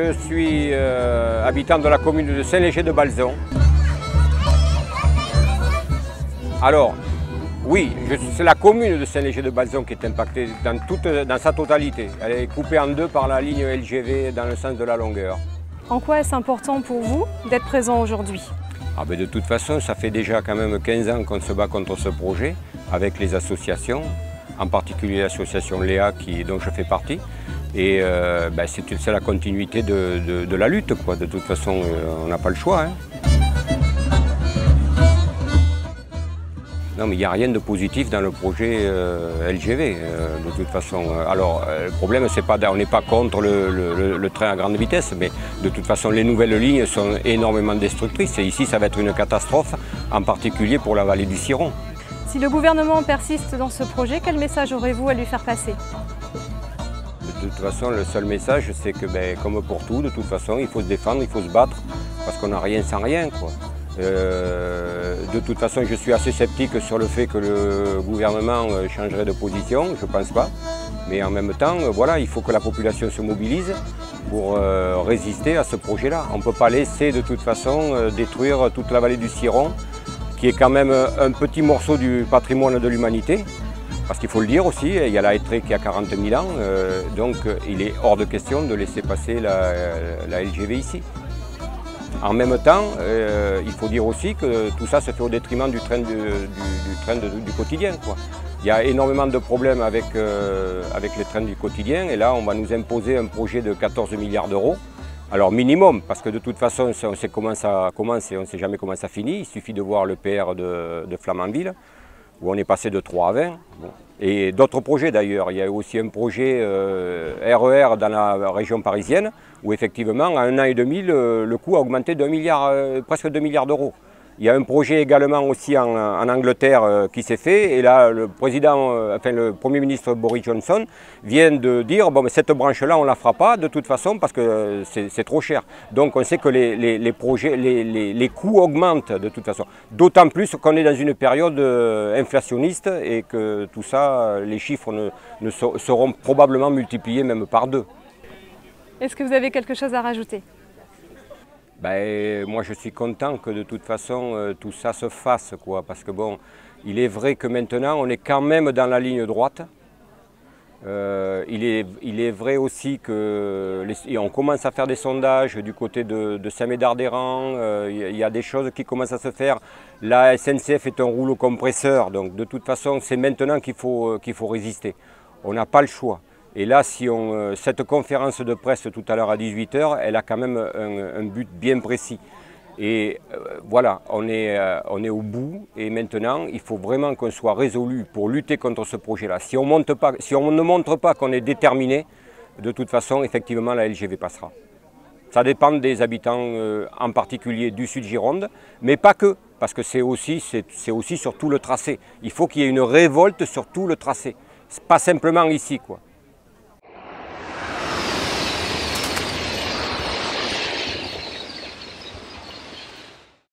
Je suis habitant de la commune de Saint-Léger-de-Balzon. Alors, oui, c'est la commune de Saint-Léger-de-Balzon qui est impactée dans sa totalité. Elle est coupée en deux par la ligne LGV dans le sens de la longueur. En quoi est-ce important pour vous d'être présent aujourd'hui? De toute façon, ça fait déjà quand même 15 ans qu'on se bat contre ce projet avec les associations, en particulier l'association Léa dont je fais partie. Et c'est la continuité de la lutte, quoi. De toute façon, on n'a pas le choix. Non, mais il n'y a rien de positif dans le projet LGV, de toute façon. Alors, le problème, c'est pas, on n'est pas contre le train à grande vitesse, mais de toute façon, les nouvelles lignes sont énormément destructrices. Et ici, ça va être une catastrophe, en particulier pour la vallée du Ciron. Si le gouvernement persiste dans ce projet, quel message aurez-vous à lui faire passer? De toute façon, le seul message, c'est que, comme pour tout, de toute façon, il faut se défendre, il faut se battre, parce qu'on n'a rien sans rien, quoi. De toute façon, je suis assez sceptique sur le fait que le gouvernement changerait de position, je ne pense pas. Mais en même temps, voilà, il faut que la population se mobilise pour résister à ce projet-là. On ne peut pas laisser de toute façon détruire toute la vallée du Ciron, qui est quand même un petit morceau du patrimoine de l'humanité. Parce qu'il faut le dire aussi, il y a la Hêtraie qui a 40 000 ans, donc il est hors de question de laisser passer la LGV ici. En même temps, il faut dire aussi que tout ça se fait au détriment du train du quotidien, quoi. Il y a énormément de problèmes avec les trains du quotidien et là on va nous imposer un projet de 14 milliards d'euros. Alors minimum, parce que de toute façon on sait comment ça commence et on ne sait jamais comment ça finit. Il suffit de voir le PR de Flamanville, où on est passé de 3 à 20. Bon. Et d'autres projets d'ailleurs. Il y a aussi un projet RER dans la région parisienne, où effectivement, en 1 an et demi, le coût a augmenté presque 2 milliards d'euros. Il y a un projet également aussi en Angleterre qui s'est fait, et là, le Premier ministre Boris Johnson vient de dire bon, mais cette branche-là, on ne la fera pas de toute façon parce que c'est trop cher. Donc on sait que les coûts augmentent de toute façon. D'autant plus qu'on est dans une période inflationniste et que tout ça, les chiffres seront probablement multipliés même par 2. Est-ce que vous avez quelque chose à rajouter? Moi je suis content que de toute façon tout ça se fasse, quoi, parce que bon, il est vrai que maintenant on est quand même dans la ligne droite. Il est vrai aussi qu'on commence à faire des sondages du côté de Saint-Médard-des-Rangs, il y a des choses qui commencent à se faire. La SNCF est un rouleau compresseur, donc de toute façon c'est maintenant qu'il faut résister. On n'a pas le choix. Et là, cette conférence de presse tout à l'heure à 18 h, elle a quand même un but bien précis. Et voilà, on est au bout et maintenant, il faut vraiment qu'on soit résolu pour lutter contre ce projet-là. Si on ne montre pas qu'on est déterminé, de toute façon, effectivement, la LGV passera. Ça dépend des habitants, en particulier du Sud Gironde, mais pas que, parce que c'est aussi sur tout le tracé. Il faut qu'il y ait une révolte sur tout le tracé, pas simplement ici, quoi.